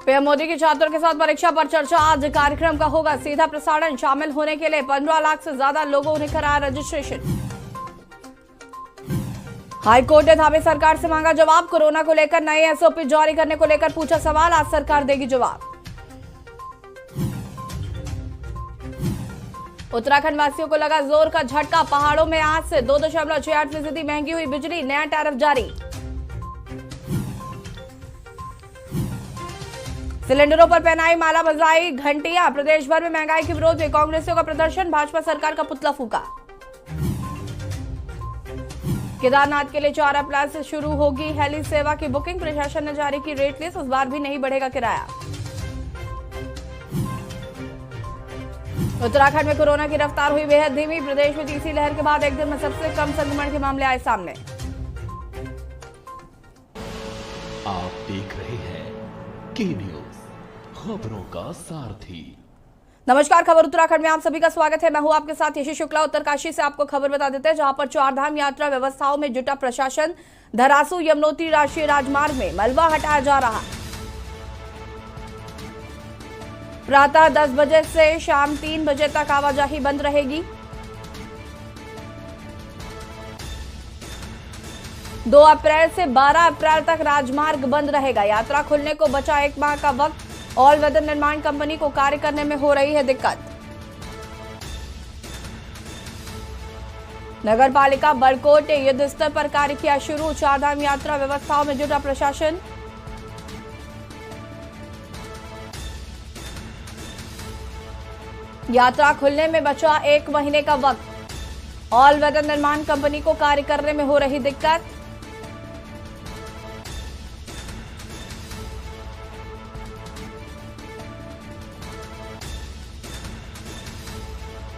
PM Modi की छात्रों के साथ परीक्षा पर चर्चा। आज कार्यक्रम का होगा सीधा प्रसारण। शामिल होने के लिए 15 लाख से ज्यादा लोगों ने कराया रजिस्ट्रेशन। हाईकोर्ट ने थामे सरकार से मांगा जवाब। कोरोना को लेकर नए एसओपी जारी करने को लेकर पूछा सवाल। आज सरकार देगी जवाब। उत्तराखंड वासियों को लगा जोर का झटका। पहाड़ों में आज से 2.68% महंगी हुई बिजली। नया टैरिफ जारी। सिलेंडरों पर पहनाई माला बजाई घंटियां। प्रदेश भर में महंगाई के विरोध में कांग्रेसियों का प्रदर्शन। भाजपा सरकार का पुतला फूका। केदारनाथ के लिए 4 अप्रैल से शुरू होगी हेली सेवा की बुकिंग। प्रशासन ने जारी की रेट लिस्ट। इस बार भी नहीं बढ़ेगा किराया। उत्तराखंड में कोरोना की रफ्तार हुई बेहद धीमी। प्रदेश में तीसरी लहर के बाद एक दिन में सबसे कम संक्रमण के मामले आए सामने। आप देख रहे हैं के न्यूज, खबरों का सारथी। नमस्कार, खबर उत्तराखंड में आप सभी का स्वागत है। मैं हूं आपके साथ यशी शुक्ला। उत्तरकाशी से आपको खबर बता देते हैं, जहां पर 4 धाम यात्रा व्यवस्थाओं में जुटा प्रशासन। धरासू यमुनोत्री राष्ट्रीय राजमार्ग में मलबा हटाया जा रहा। प्रातः 10 बजे से शाम 3 बजे तक आवाजाही बंद रहेगी। 2 अप्रैल से 12 अप्रैल तक राजमार्ग बंद रहेगा। यात्रा खुलने को बचा 1 माह का वक्त। ऑल वेदर निर्माण कंपनी को कार्य करने में हो रही है दिक्कत। नगर पालिका बड़कोट युद्ध स्तर पर कार्य किया शुरू। 4 धाम यात्रा व्यवस्थाओं में जुटा प्रशासन। यात्रा खुलने में बचा 1 महीने का वक्त। ऑल वेदर निर्माण कंपनी को कार्य करने में हो रही दिक्कत।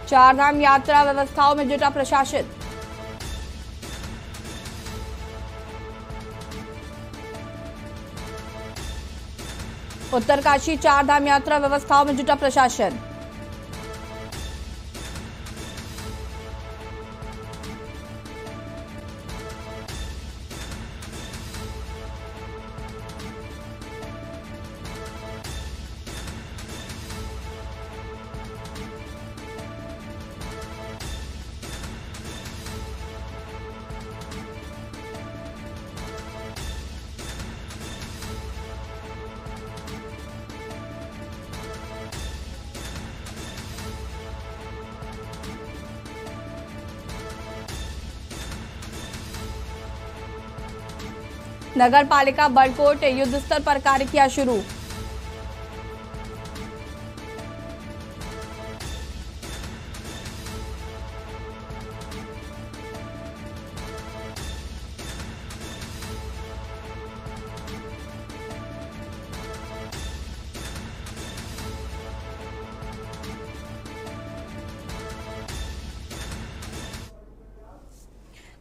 चार धाम यात्रा व्यवस्थाओं में जुटा प्रशासन। उत्तरकाशी 4 धाम यात्रा व्यवस्थाओं में जुटा प्रशासन। नगर पालिका बड़कोट युद्ध स्तर पर कार्य किया शुरू।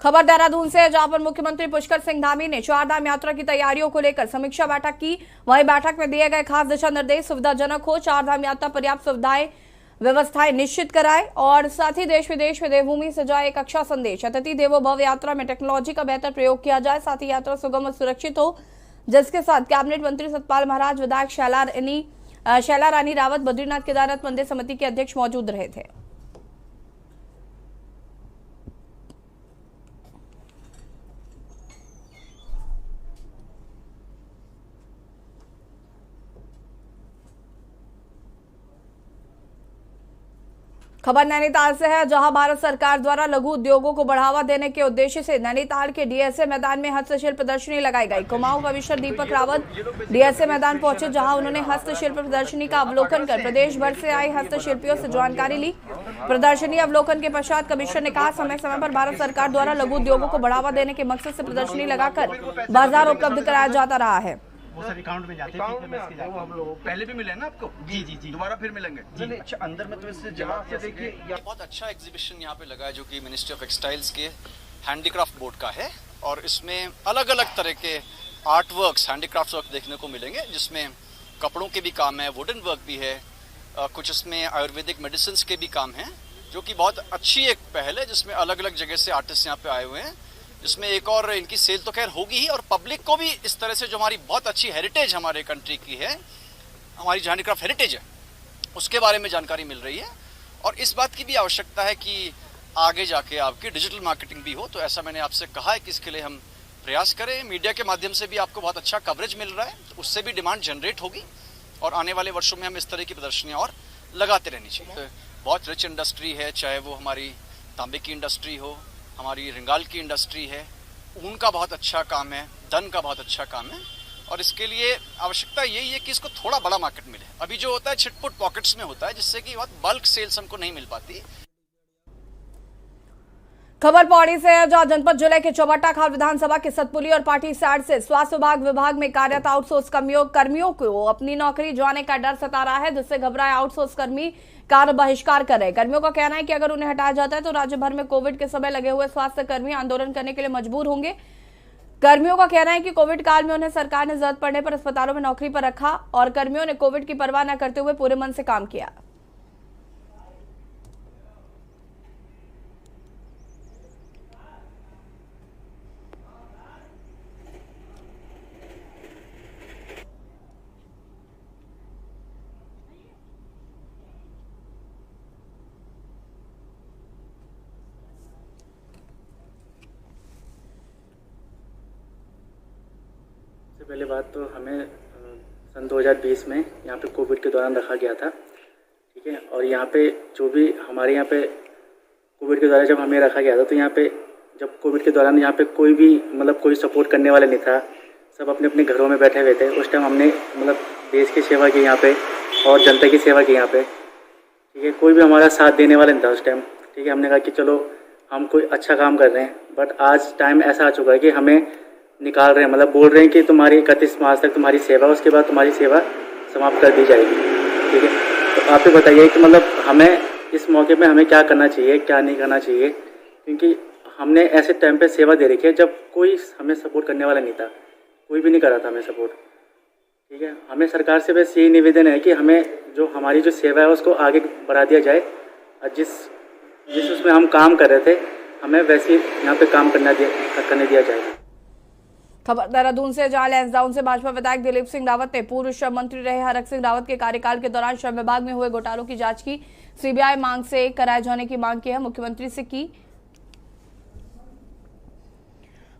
खबर देहरादून से, जहां पर मुख्यमंत्री पुष्कर सिंह धामी ने 4 धाम यात्रा की तैयारियों को लेकर समीक्षा बैठक की। वहीं बैठक में दिए गए खास दिशा निर्देश सुविधाजनक हो, 4 धाम यात्रा पर्याप्त सुविधाएं व्यवस्थाएं निश्चित कराए और साथ ही देश विदेश में देवभूमि से जाए एक अच्छा संदेश। अतिथि देवो भव यात्रा में टेक्नोलॉजी का बेहतर प्रयोग किया जाए, साथ ही यात्रा सुगम और सुरक्षित हो, जिसके साथ कैबिनेट मंत्री सतपाल महाराज, विधायक शैला रानी रावत, बद्रीनाथ केदारनाथ मंदिर समिति के अध्यक्ष मौजूद रहे थे। खबर नैनीताल से है, जहां भारत सरकार द्वारा लघु उद्योगों को बढ़ावा देने के उद्देश्य से नैनीताल के डीएसए मैदान में हस्तशिल्प प्रदर्शनी लगाई गई। कुमाऊं कमिश्नर दीपक रावत डीएसए मैदान पहुंचे, जहां उन्होंने हस्तशिल्प प्रदर्शनी का अवलोकन कर प्रदेश भर से आए हस्तशिल्पियों से जानकारी ली। प्रदर्शनी अवलोकन के पश्चात कमिश्नर ने कहा, समय समय पर भारत सरकार द्वारा लघु उद्योगों को बढ़ावा देने के मकसद से प्रदर्शनी लगाकर बाजार उपलब्ध कराया जाता रहा है। वो सब अकाउंट में जाते हैं। हम लोग पहले भी मिले ना आपको। जी दोबारा फिर मिलेंगे जी। अच्छा, अंदर में तो इससे जवाब से देखिए, बहुत अच्छा एग्जीबिशन यहाँ पे लगा है, जो कि मिनिस्ट्री ऑफ एक्सटाइल्स के हैंडीक्राफ्ट बोर्ड का है, और इसमें अलग अलग तरह के आर्ट वर्क्स, हैंडीक्राफ्ट वर्क देखने को मिलेंगे, जिसमें कपड़ों के भी काम है, वुडन वर्क भी है, कुछ इसमें आयुर्वेदिक मेडिसिन के भी काम हैं, जो कि बहुत अच्छी एक पहल है, जिसमें अलग अलग जगह से आर्टिस्ट यहाँ पे आए हुए हैं। इसमें एक और इनकी सेल तो खैर होगी ही, और पब्लिक को भी इस तरह से जो हमारी बहुत अच्छी हेरिटेज हमारे कंट्री की है, हमारी जो हैंडीक्राफ्ट हेरिटेज है उसके बारे में जानकारी मिल रही है। और इस बात की भी आवश्यकता है कि आगे जाके आपकी डिजिटल मार्केटिंग भी हो, तो ऐसा मैंने आपसे कहा है कि इसके लिए हम प्रयास करें। मीडिया के माध्यम से भी आपको बहुत अच्छा कवरेज मिल रहा है, तो उससे भी डिमांड जनरेट होगी और आने वाले वर्षों में हम इस तरह की प्रदर्शनियाँ और लगाते रहनी चाहिए। तो बहुत रिच इंडस्ट्री है, चाहे वो हमारी तांबे की इंडस्ट्री हो, हमारी रिंगाल की इंडस्ट्री है, ऊन का बहुत अच्छा काम है, दन का बहुत अच्छा काम है। और इसके लिए आवश्यकता यही है कि इसको थोड़ा बड़ा मार्केट मिले। अभी जो होता है छिटपुट पॉकेट्स में होता है, जिससे कि बहुत बल्क सेल्स हमको नहीं मिल पाती। खबर पौड़ी से है, जहां जनपद जिले के चौबट्टा खाल विधानसभा के सतपुली और पाटी साइड से स्वास्थ्य विभाग में कार्यरत आउटसोर्स कर्मियों को अपनी नौकरी जाने का डर सता रहा है, जिससे घबराए आउटसोर्स कर्मी कार्य बहिष्कार कर रहे हैं। कर्मियों का कहना है कि अगर उन्हें हटाया जाता है तो राज्य भर में कोविड के समय लगे हुए स्वास्थ्य कर्मी आंदोलन करने के लिए मजबूर होंगे। कर्मियों का कहना है कि कोविड काल में उन्हें सरकार ने जरूरत पड़ने पर अस्पतालों में नौकरी पर रखा और कर्मियों ने कोविड की परवाह न करते हुए पूरे मन से काम किया। पहले बात तो हमें सन 2020 में यहाँ पे कोविड के दौरान रखा गया था, ठीक है। और यहाँ पे जो भी हमारे यहाँ पे कोविड के दौरान जब हमें रखा गया था, तो यहाँ पे जब कोविड के दौरान यहाँ पे कोई भी मतलब कोई सपोर्ट करने वाला नहीं था, सब अपने अपने घरों में बैठे हुए थे। उस टाइम हमने मतलब देश की सेवा की यहाँ पे और जनता की सेवा की यहाँ पे, ठीक है। कोई भी हमारा साथ देने वाला नहीं था उस टाइम, ठीक है। हमने कहा कि चलो हम कोई अच्छा काम कर रहे हैं, बट आज टाइम ऐसा आ चुका है कि हमें निकाल रहे हैं, मतलब बोल रहे हैं कि तुम्हारी 31 मार्च तक तुम्हारी सेवा, उसके बाद तुम्हारी सेवा समाप्त कर दी जाएगी, ठीक है। तो आप ही बताइए कि मतलब हमें इस मौके पे हमें क्या करना चाहिए, क्या नहीं करना चाहिए, क्योंकि हमने ऐसे टाइम पे सेवा दे रखी है जब कोई हमें सपोर्ट करने वाला नहीं था, कोई भी नहीं कर रहा था हमें सपोर्ट, ठीक है। हमें सरकार से बस यही निवेदन है कि हमें जो हमारी जो सेवा है उसको आगे बढ़ा दिया जाए और जिस उसमें हम काम कर रहे थे हमें वैसे यहाँ पे काम करने दिया जाए। खबर देहरादून से, जहां लैंसडाउन से भाजपा विधायक दिलीप सिंह रावत ने पूर्व श्रम मंत्री रहे हरक सिंह रावत के कार्यकाल के दौरान श्रम विभाग में हुए घोटालों की जांच की सीबीआई मांग से कराए जाने की मांग की है। मुख्यमंत्री से की।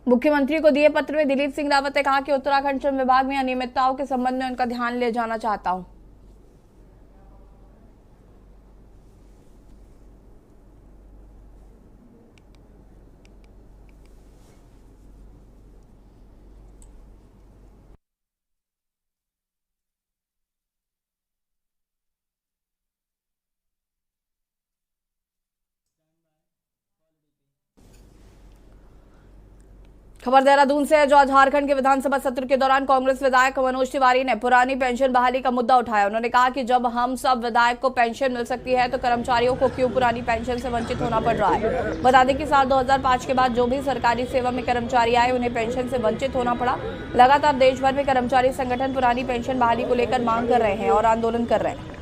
मुख्यमंत्री को दिए पत्र में दिलीप सिंह रावत ने कहा कि उत्तराखंड श्रम विभाग में अनियमितताओं के संबंध में उनका ध्यान ले जाना चाहता हूं। खबर देहरादून से है, जो झारखंड के विधानसभा सत्र के दौरान कांग्रेस विधायक मनोज तिवारी ने पुरानी पेंशन बहाली का मुद्दा उठाया। उन्होंने कहा कि जब हम सब विधायक को पेंशन मिल सकती है तो कर्मचारियों को क्यों पुरानी पेंशन से वंचित होना पड़ रहा है। बता दें कि साल 2005 के बाद जो भी सरकारी सेवा में कर्मचारी आए उन्हें पेंशन से वंचित होना पड़ा। लगातार देश भर में कर्मचारी संगठन पुरानी पेंशन बहाली को लेकर मांग कर रहे हैं और आंदोलन कर रहे हैं।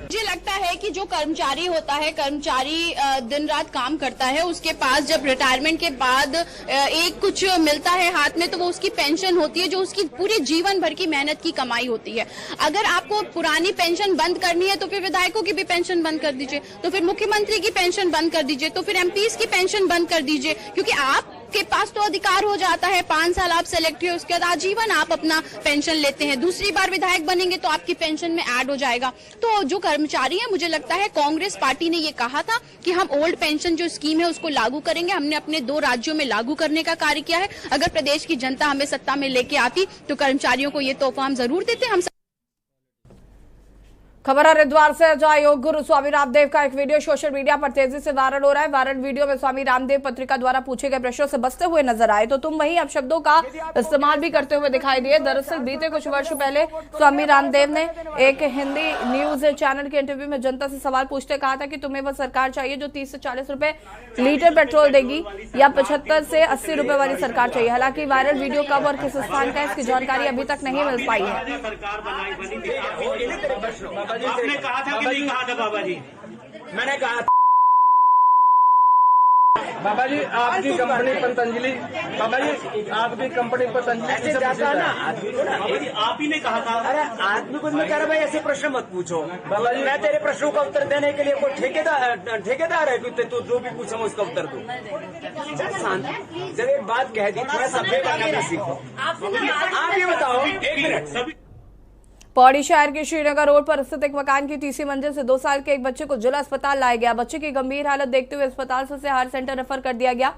मुझे लगता है कि जो कर्मचारी होता है, कर्मचारी दिन रात काम करता है, उसके पास जब रिटायरमेंट के बाद एक कुछ मिलता है हाथ में, तो वो उसकी पेंशन होती है, जो उसकी पूरे जीवन भर की मेहनत की कमाई होती है। अगर आपको पुरानी पेंशन बंद करनी है तो फिर विधायकों की भी पेंशन बंद कर दीजिए, तो फिर मुख्यमंत्री की पेंशन बंद कर दीजिए, तो फिर एमपीज की पेंशन बंद कर दीजिए, क्योंकि आपके पास तो अधिकार हो जाता है। 5 साल आप सेलेक्ट हुए, उसके बाद आजीवन आप अपना पेंशन लेते हैं। दूसरी बार विधायक बनेंगे तो आपकी पेंशन में ऐड हो जाएगा। तो जो कर्मचारी है, मुझे लगता है कांग्रेस पार्टी ने ये कहा था कि हम ओल्ड पेंशन जो स्कीम है उसको लागू करेंगे। हमने अपने 2 राज्यों में लागू करने का कार्य किया है। अगर प्रदेश की जनता हमें सत्ता में लेके आती तो कर्मचारियों को ये तोहफा हम जरूर देते। हम खबर हरिद्वार से, जहां योग गुरु स्वामी रामदेव का एक वीडियो सोशल मीडिया पर तेजी से वायरल हो रहा है। वायरल वीडियो में स्वामी रामदेव पत्रिका द्वारा पूछे गए प्रश्नों से बचते हुए नजर आए, तो तुम वहीं अपशब्दों का इस्तेमाल भी करते हुए दिखाई दिए। दरअसल बीते कुछ वर्ष पहले स्वामी रामदेव ने एक हिंदी न्यूज चैनल के इंटरव्यू में जनता से सवाल पूछते कहा था कि तुम्हें वह सरकार चाहिए जो 30 से 40 रुपए लीटर पेट्रोल देगी या 75 से 80 रुपए वाली सरकार चाहिए। हालांकि वायरल वीडियो कब और किस स्थान का, इसकी जानकारी अभी तक नहीं मिल पाई है। आपने कहा था कि नहीं कहा था बाबा जी? मैंने कहा बाबा जी आपकी कंपनी पतंजलि, बाबा जी आपकी कंपनी पतंजलि ऐसे जाता है ना आदमी को ना, आप ही ने कहा था। अरे आदमी को मैं कह रहा भाई ऐसे प्रश्न मत पूछो बाबा जी, मैं तेरे प्रश्नों का उत्तर देने के लिए कोई ठेकेदार है तू जो भी पूछा मैं उसका उत्तर दूं। जब एक बात कह दी थोड़ा सभ्य बनना सीखो। आप ये बताओ, एक मिनट। पौड़ी शहर के श्रीनगर रोड पर स्थित एक मकान की तीसरी मंजिल से 2 साल के एक बच्चे को जिला अस्पताल लाया गया। बच्चे की गंभीर हालत देखते हुए अस्पताल से हायर सेंटर रेफर कर दिया गया।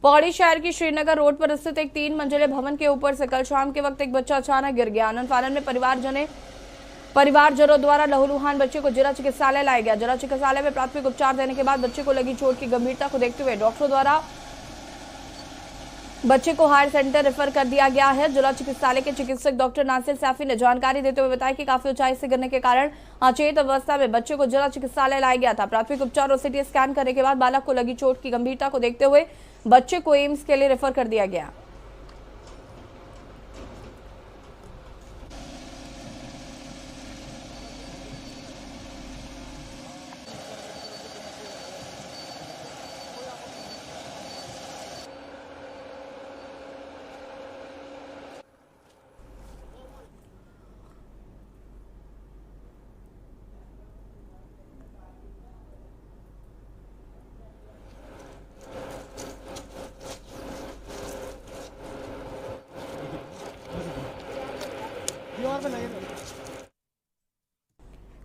पौड़ी शहर की श्रीनगर रोड पर स्थित एक 3 मंजिले भवन के ऊपर से कल शाम के वक्त एक बच्चा अचानक गिर गया। आनंद फानन में परिवारजनों द्वारा लहूलुहान बच्चे को जिला चिकित्सालय लाया गया। जिला चिकित्सालय में प्राथमिक उपचार देने के बाद बच्चे को लगी चोट की गंभीरता को देखते हुए डॉक्टरों द्वारा बच्चे को हायर सेंटर रेफर कर दिया गया है। जिला चिकित्सालय के चिकित्सक डॉक्टर नासिर सैफी ने जानकारी देते हुए बताया कि काफी ऊंचाई से गिरने के कारण अचेत अवस्था में बच्चे को जिला चिकित्सालय लाया गया था। प्राथमिक उपचार और सीटी स्कैन करने के बाद बालक को लगी चोट की गंभीरता को देखते हुए बच्चे को एम्स के लिए रेफर कर दिया गया।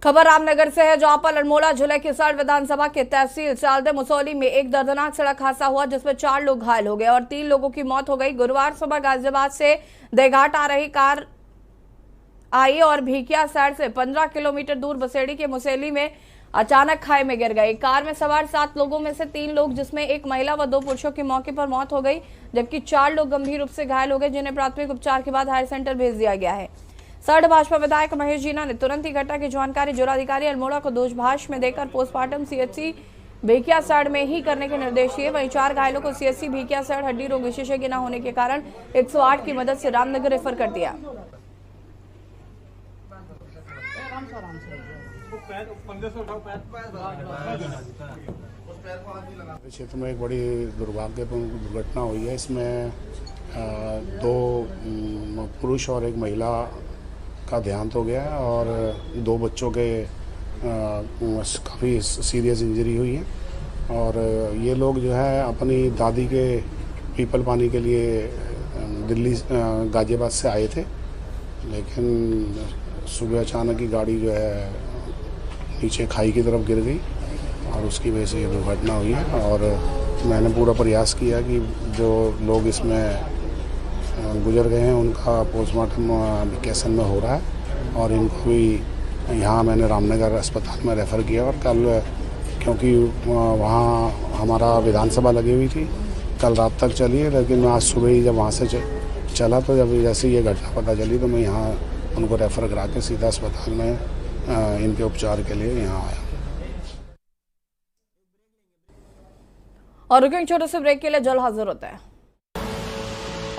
खबर रामनगर से है, जहां पर अल्मोड़ा जिले की सड़ विधानसभा के तहसील सालदे मुसौली में एक दर्दनाक सड़क हादसा हुआ जिसमें 4 लोग घायल हो गए और 3 लोगों की मौत हो गई। गुरुवार सुबह गाजियाबाद से देघाट आ रही कार आई और भिकिया साइड से 15 किलोमीटर दूर बसेड़ी के मुसौली में अचानक खाई में गिर गई। कार में सवार 7 लोगों में से 3 लोग जिसमें एक महिला व 2 पुरुषों की मौके पर मौत हो गई, जबकि 4 लोग गंभीर रूप से घायल हो गए, जिन्हें प्राथमिक उपचार के बाद हायर सेंटर भेज दिया गया है। सड़ भाजपा विधायक महेश जीना ने तुरंत ही घटना की जानकारी जिलाधिकारी अल्मोड़ा को दूरभाष में देकर पोस्टमार्टम सीएचसी भिकिया साइड में ही करने के निर्देश दिए। वहीं 4 घायलों को सीएचसी भिकिया साइड हड्डी रोग विशेषज्ञ न होने के कारण 108 की मदद से रामनगर रेफर कर दिया। क्षेत्र में एक बड़ी दुर्भाग्यपूर्ण दुर्घटना हुई है। इसमें 2 पुरुष और एक महिला का देहांत हो गया है और 2 बच्चों के काफ़ी सीरियस इंजरी हुई है। और ये लोग जो है अपनी दादी के पीपल पानी के लिए दिल्ली गाजियाबाद से आए थे, लेकिन सुबह अचानक ही गाड़ी जो है नीचे खाई की तरफ गिर गई और उसकी वजह से ये दुर्घटना हुई है। और मैंने पूरा प्रयास किया कि जो लोग इसमें गुजर गए हैं उनका पोस्टमार्टम वेकेशन में हो रहा है और इनको भी यहाँ मैंने रामनगर अस्पताल में रेफ़र किया। और कल क्योंकि वहाँ हमारा विधानसभा लगी हुई थी, कल रात तक चली है, लेकिन आज सुबह ही जब वहाँ से चला तो जब जैसे ये घटना पता चली तो मैं यहाँ उनको रेफ़र करा के सीधा अस्पताल में इनके उपचार के लिए यहाँ आया। और रुकेंगे छोटे से ब्रेक के लिए, जल्द हाजिर होता है।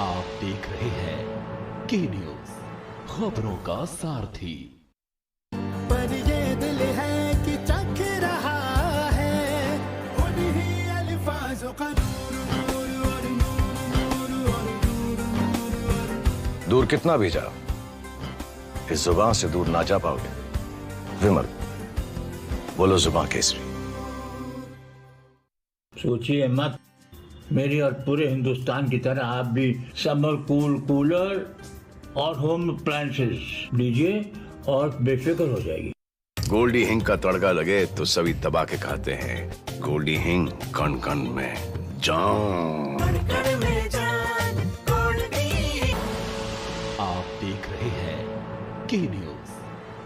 आप देख रहे हैं के न्यूज़, खबरों का सारथी। पर ये दिल है कि चख रहा है उन्हीं अल्फाज़ों का दूर कितना भी जाओ, इस जुबान से दूर ना जा पाओगे। विमल, बोलो जुबान केसरी। सोचिए मत, मेरी और पूरे हिंदुस्तान की तरह आप भी समर कूलर और होम अप्लायंसेस लीजिए और बेफिक्र हो जाएगी। गोल्डी हिंग का तड़का लगे तो सभी दबा के खाते हैं। गोल्डी हिंग, कण कण में जान। आप देख रहे हैं के न्यूज़,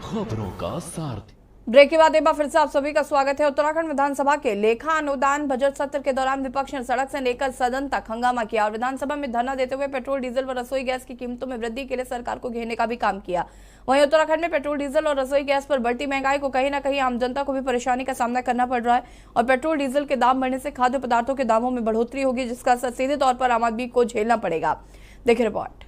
खबरों का सारथी। ब्रेक के बाद एक बार फिर से आप सभी का स्वागत है। उत्तराखंड विधानसभा के लेखा अनुदान बजट सत्र के दौरान विपक्ष ने सड़क से लेकर सदन तक हंगामा किया और विधानसभा में धरना देते हुए पेट्रोल, डीजल व रसोई गैस की कीमतों में वृद्धि के लिए सरकार को घेरने का भी काम किया। वहीं उत्तराखंड में पेट्रोल, डीजल और रसोई गैस पर बढ़ती महंगाई को कहीं न कहीं आम जनता को भी परेशानी का सामना करना पड़ रहा है और पेट्रोल, डीजल के दाम बढ़ने से खाद्य पदार्थों के दामों में बढ़ोतरी होगी, जिसका असर सीधे तौर पर आम आदमी को झेलना पड़ेगा। देखिए रिपोर्ट।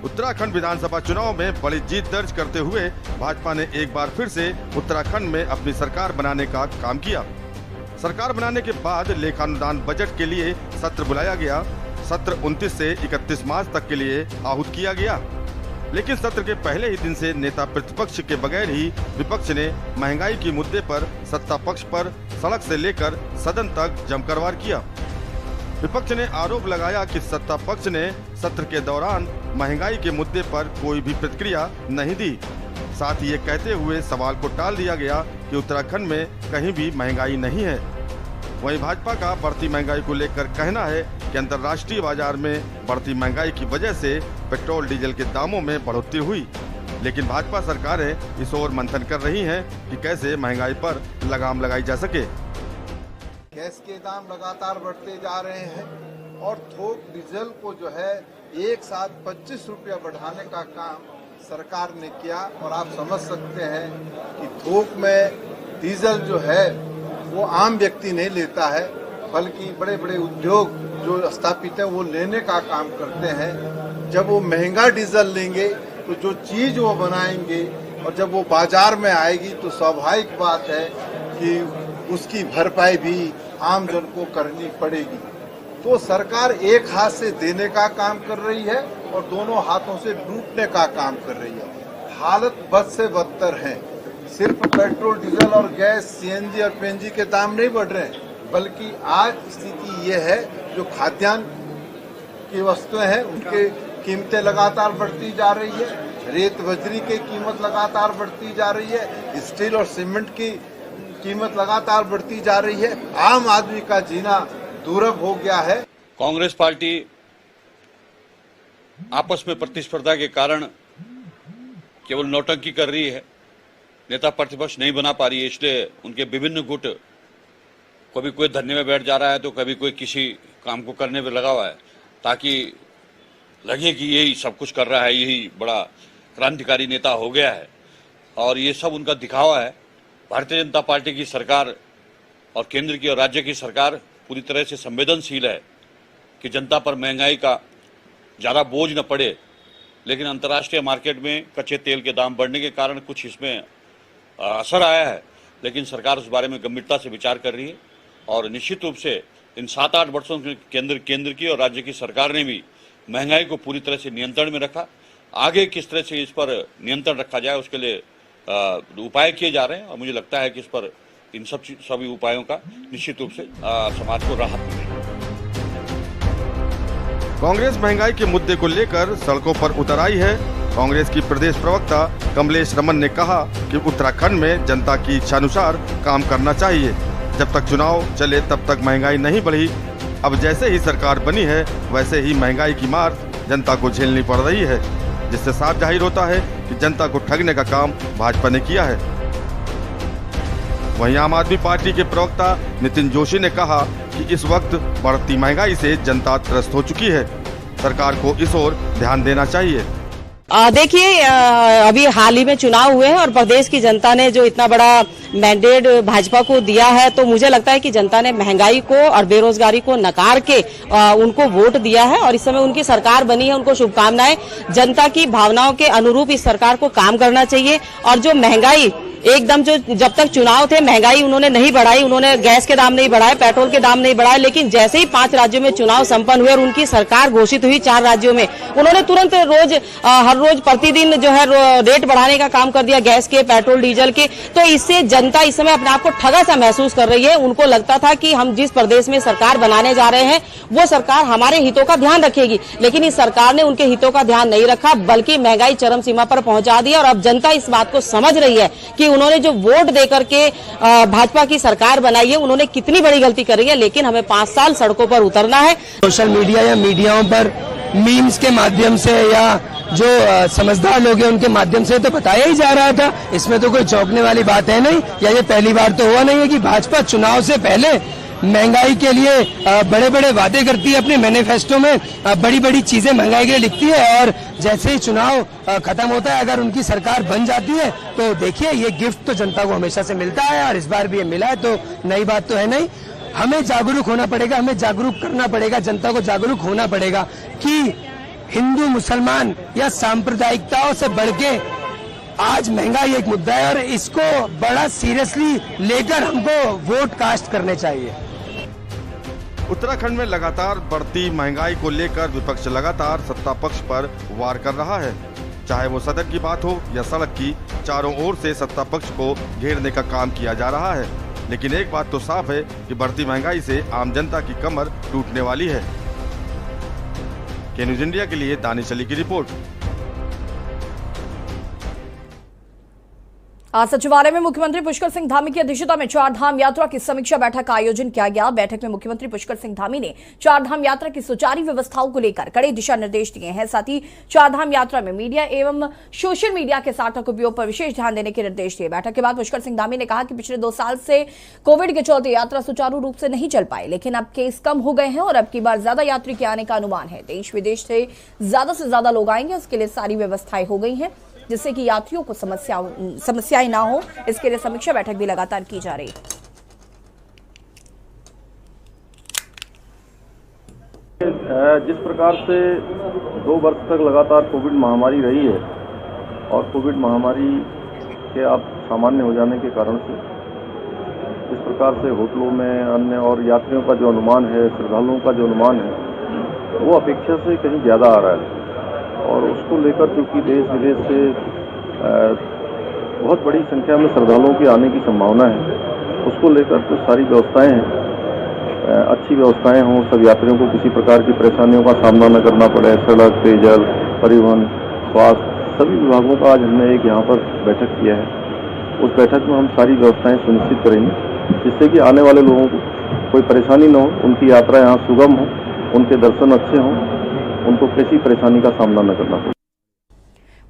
उत्तराखंड विधानसभा चुनाव में बड़ी जीत दर्ज करते हुए भाजपा ने एक बार फिर से उत्तराखंड में अपनी सरकार बनाने का काम किया। सरकार बनाने के बाद लेखानुदान बजट के लिए सत्र बुलाया गया। सत्र 29 से 31 मार्च तक के लिए आहूत किया गया, लेकिन सत्र के पहले ही दिन से नेता प्रतिपक्ष के बगैर ही विपक्ष ने महंगाई के मुद्दे पर सत्ता पक्ष पर सड़क से लेकर सदन तक जमकर वार किया। विपक्ष ने आरोप लगाया कि सत्ता पक्ष ने सत्र के दौरान महंगाई के मुद्दे पर कोई भी प्रतिक्रिया नहीं दी। साथ ही ये कहते हुए सवाल को टाल दिया गया कि उत्तराखंड में कहीं भी महंगाई नहीं है। वहीं भाजपा का बढ़ती महंगाई को लेकर कहना है कि अंतर्राष्ट्रीय बाजार में बढ़ती महंगाई की वजह से पेट्रोल डीजल के दामों में बढ़ोतरी हुई, लेकिन भाजपा सरकारें इस ओर मंथन कर रही हैं कि कैसे महंगाई पर लगाम लगाई जा सके। गैस के दाम लगातार बढ़ते जा रहे हैं और थोक डीजल को जो है एक साथ 25 रुपया बढ़ाने का काम सरकार ने किया। और आप समझ सकते हैं कि थोक में डीजल जो है वो आम व्यक्ति नहीं लेता है, बल्कि बड़े बड़े उद्योग जो स्थापित है वो लेने का काम करते हैं। जब वो महंगा डीजल लेंगे तो जो चीज वो बनाएंगे और जब वो बाजार में आएगी तो स्वाभाविक बात है कि उसकी भरपाई भी आम जन को करनी पड़ेगी। तो सरकार एक हाथ से देने का काम कर रही है और दोनों हाथों से लूटने का काम कर रही है। हालत बद से बदतर है। सिर्फ पेट्रोल डीजल और गैस सीएनजी और पीएनजी के दाम नहीं बढ़ रहे हैं, बल्कि आज स्थिति ये है जो खाद्यान्न की वस्तुएं हैं उनके कीमतें लगातार बढ़ती जा रही है। रेत बजरी की कीमत लगातार बढ़ती जा रही है। स्टील और सीमेंट की कीमत लगातार बढ़ती जा रही है। आम आदमी का जीना दुर्लभ हो गया है। कांग्रेस पार्टी आपस में प्रतिस्पर्धा के कारण केवल नौटंकी कर रही है, नेता प्रतिपक्ष नहीं बना पा रही है। इसलिए उनके विभिन्न गुट, कभी कोई धरने में बैठ जा रहा है तो कभी कोई किसी काम को करने में लगा हुआ है, ताकि लगे कि यही सब कुछ कर रहा है, यही बड़ा क्रांतिकारी नेता हो गया है। और ये सब उनका दिखावा है। भारतीय जनता पार्टी की सरकार और केंद्र की और राज्य की सरकार पूरी तरह से संवेदनशील है कि जनता पर महंगाई का ज़्यादा बोझ न पड़े, लेकिन अंतर्राष्ट्रीय मार्केट में कच्चे तेल के दाम बढ़ने के कारण कुछ इसमें असर आया है, लेकिन सरकार उस बारे में गंभीरता से विचार कर रही है। और निश्चित रूप से इन 7-8 वर्षों में केंद्र की और राज्य की सरकार ने भी महंगाई को पूरी तरह से नियंत्रण में रखा। आगे किस तरह से इस पर नियंत्रण रखा जाए उसके लिए उपाय किए जा रहे हैं और मुझे लगता है कि इस पर इन सभी उपायों का निश्चित रूप से समाज को राहत मिलेगी। कांग्रेस महंगाई के मुद्दे को लेकर सड़कों पर उतर आई है। कांग्रेस की प्रदेश प्रवक्ता कमलेश रमन ने कहा कि उत्तराखंड में जनता की इच्छानुसार काम करना चाहिए। जब तक चुनाव चले तब तक महंगाई नहीं बढ़ी। अब जैसे ही सरकार बनी है वैसे ही महंगाई की मार जनता को झेलनी पड़ रही है, जिससे साफ जाहिर होता है कि जनता को ठगने का काम भाजपा ने किया है। वहीं आम आदमी पार्टी के प्रवक्ता नितिन जोशी ने कहा कि इस वक्त बढ़ती महंगाई से जनता त्रस्त हो चुकी है। सरकार को इस ओर ध्यान देना चाहिए। देखिए, अभी हाल ही में चुनाव हुए हैं और प्रदेश की जनता ने जो इतना बड़ा मैंडेट भाजपा को दिया है, तो मुझे लगता है कि जनता ने महंगाई को और बेरोजगारी को नकार के उनको वोट दिया है और इस समय उनकी सरकार बनी है। उनको शुभकामनाएं। जनता की भावनाओं के अनुरूप इस सरकार को काम करना चाहिए। और जो महंगाई एकदम जो जब तक चुनाव थे महंगाई उन्होंने नहीं बढ़ाई, उन्होंने गैस के दाम नहीं बढ़ाए, पेट्रोल के दाम नहीं बढ़ाए, लेकिन जैसे ही 5 राज्यों में चुनाव संपन्न हुए और उनकी सरकार घोषित हुई 4 राज्यों में, उन्होंने तुरंत हर रोज प्रतिदिन जो है रेट बढ़ाने का काम कर दिया, गैस के, पेट्रोल डीजल के। तो इससे जनता इस समय अपने आप को ठगा सा महसूस कर रही है। उनको लगता था कि हम जिस प्रदेश में सरकार बनाने जा रहे हैं वो सरकार हमारे हितों का ध्यान रखेगी, लेकिन इस सरकार ने उनके हितों का ध्यान नहीं रखा, बल्कि महंगाई चरम सीमा पर पहुंचा दी। और अब जनता इस बात को समझ रही है कि उन्होंने जो वोट देकर के भाजपा की सरकार बनाई है उन्होंने कितनी बड़ी गलती करी है। लेकिन हमें 5 साल सड़कों पर उतरना है। सोशल मीडिया या मीडियाओं पर मीम्स के माध्यम से या जो समझदार लोग हैं उनके माध्यम से तो बताया ही जा रहा था। इसमें तो कोई चौंकने वाली बात है नहीं, या ये पहली बार तो हुआ नहीं है कि भाजपा चुनाव से पहले महंगाई के लिए बड़े बड़े वादे करती है, अपने मैनिफेस्टो में बड़ी बड़ी चीजें महंगाई के लिए लिखती है, और जैसे ही चुनाव खत्म होता है अगर उनकी सरकार बन जाती है तो देखिए ये गिफ्ट तो जनता को हमेशा से मिलता है और इस बार भी ये मिला है, तो नई बात तो है नहीं। हमें जागरूक होना पड़ेगा, हमें जागरूक करना पड़ेगा, जनता को जागरूक होना पड़ेगा कि हिंदू मुसलमान या सांप्रदायिकताओं से बढ़ के आज महंगाई एक मुद्दा है और इसको बड़ा सीरियसली लेकर हमको वोट कास्ट करने चाहिए। उत्तराखंड में लगातार बढ़ती महंगाई को लेकर विपक्ष लगातार सत्ता पक्ष पर वार कर रहा है। चाहे वो सदन की बात हो या सड़क की, चारों ओर से सत्ता पक्ष को घेरने का काम किया जा रहा है। लेकिन एक बात तो साफ है कि बढ़ती महंगाई से आम जनता की कमर टूटने वाली है। के न्यूज इंडिया के लिए दानिश अली की रिपोर्ट। आज सचिवालय में मुख्यमंत्री पुष्कर सिंह धामी की अध्यक्षता में चार धाम यात्रा की समीक्षा बैठक का आयोजन किया गया। बैठक में मुख्यमंत्री पुष्कर सिंह धामी ने चार धाम यात्रा की सुचारू व्यवस्थाओं को लेकर कड़े दिशा निर्देश दिए हैं। साथ ही चार धाम यात्रा में मीडिया एवं सोशल मीडिया के सार्थक उपयोग पर विशेष ध्यान देने के निर्देश दिए। बैठक के बाद पुष्कर सिंह धामी ने कहा कि पिछले 2 साल से कोविड के चलते यात्रा सुचारू रूप से नहीं चल पाए, लेकिन अब केस कम हो गए हैं और अब की बार ज्यादा यात्री के आने का अनुमान है। देश विदेश से ज्यादा लोग आएंगे, उसके लिए सारी व्यवस्थाएं हो गई हैं जिससे कि यात्रियों को समस्याएं ना हो। इसके लिए समीक्षा बैठक भी लगातार की जा रही है। जिस प्रकार से 2 वर्ष तक लगातार कोविड महामारी रही है और कोविड महामारी के अब सामान्य हो जाने के कारण से जिस प्रकार से होटलों में अन्य और यात्रियों का जो अनुमान है, श्रद्धालुओं का जो अनुमान है, वो अपेक्षा से कहीं ज़्यादा आ रहा है। और उसको लेकर क्योंकि देश विदेश से बहुत बड़ी संख्या में श्रद्धालुओं के आने की संभावना है, उसको लेकर तो सारी व्यवस्थाएं हैं, अच्छी व्यवस्थाएं हों, सब यात्रियों को किसी प्रकार की परेशानियों का सामना न करना पड़े। सड़क, पेयजल, परिवहन, स्वास्थ्य, सभी विभागों का आज हमने एक यहाँ पर बैठक किया है। उस बैठक में हम सारी व्यवस्थाएं सुनिश्चित करेंगे जिससे कि आने वाले लोगों को कोई परेशानी न हो, उनकी यात्रा यहाँ सुगम हो, उनके दर्शन अच्छे हों, उनको किसी परेशानी का सामना न करना पड़े।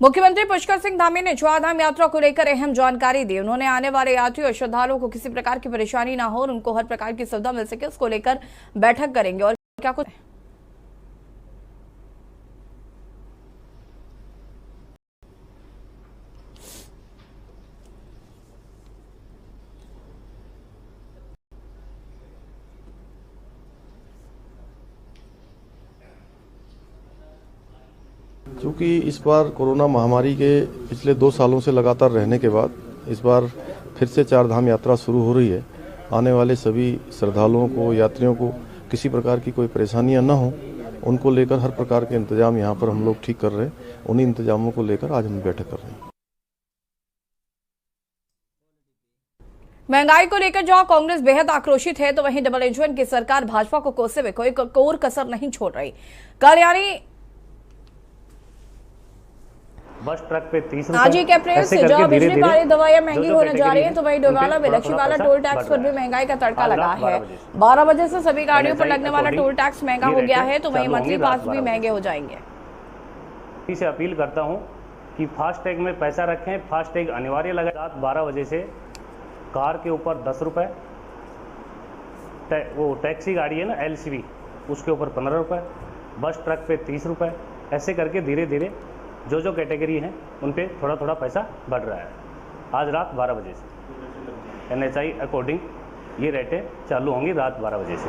मुख्यमंत्री पुष्कर सिंह धामी ने चारधाम यात्रा को लेकर अहम जानकारी दी। उन्होंने आने वाले यात्रियों और श्रद्धालुओं को किसी प्रकार की परेशानी ना हो और उनको हर प्रकार की सुविधा मिल सके, उसको लेकर बैठक करेंगे। और क्या कुछ क्योंकि इस बार कोरोना महामारी के पिछले 2 सालों से लगातार रहने के बाद इस बार फिर से चार धाम यात्रा शुरू हो रही है। आने वाले सभी श्रद्धालुओं को, यात्रियों को किसी प्रकार की कोई परेशानियां न हो, उनको लेकर हर प्रकार के इंतजाम यहाँ पर हम लोग ठीक कर रहे हैं। उन्हीं इंतजामों को लेकर आज हम बैठक कर रहे हैं। महंगाई को लेकर जहां कांग्रेस बेहद आक्रोशित है, तो वहीं डबल इंजन की सरकार भाजपा को कोसते हुए कोई कोर कसर नहीं छोड़ रही। कल यानी बस ट्रक पे 30 आज 1 अप्रैल से जहां बिजली पानी दवाइयां महंगी होने जा रही हैं, तो वहीं डोईवाला में लक्ष्मीवाला टोल टैक्स पर भी महंगाई का तड़का लगा है। 12 बजे से सभी गाड़ियों पर लगने वाला टोल टैक्स महंगा हो गया है, तो वहीं मंथली पास भी महंगे हो जाएंगे। इसे अपील करता हूं कि फास्टैग में पैसा रखें, फास्टैग अनिवार्य लगाएं। रात 12 बजे से कार के ऊपर 10 रुपए, वो टैक्सी गाड़ी है ना LCV, उसके ऊपर 15 रुपए, बस ट्रक पे 30 रुपए, ऐसे करके धीरे धीरे जो कैटेगरी है उन पे थोड़ा थोड़ा पैसा बढ़ रहा है। आज रात 12 बजे से NHI अकॉर्डिंग ये रेटें चालू होंगी रात 12 बजे से।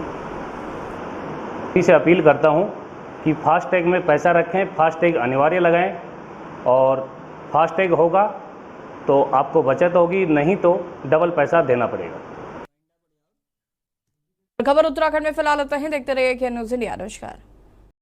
इसे अपील करता हूँ कि फास्टैग में पैसा रखें, फास्टैग अनिवार्य लगाएं और फास्टैग होगा तो आपको बचत होगी, नहीं तो डबल पैसा देना पड़ेगा। खबर उत्तराखंड में फिलहाल इतना ही। देखते रहिए के न्यूज़ इंडिया। नमस्कार।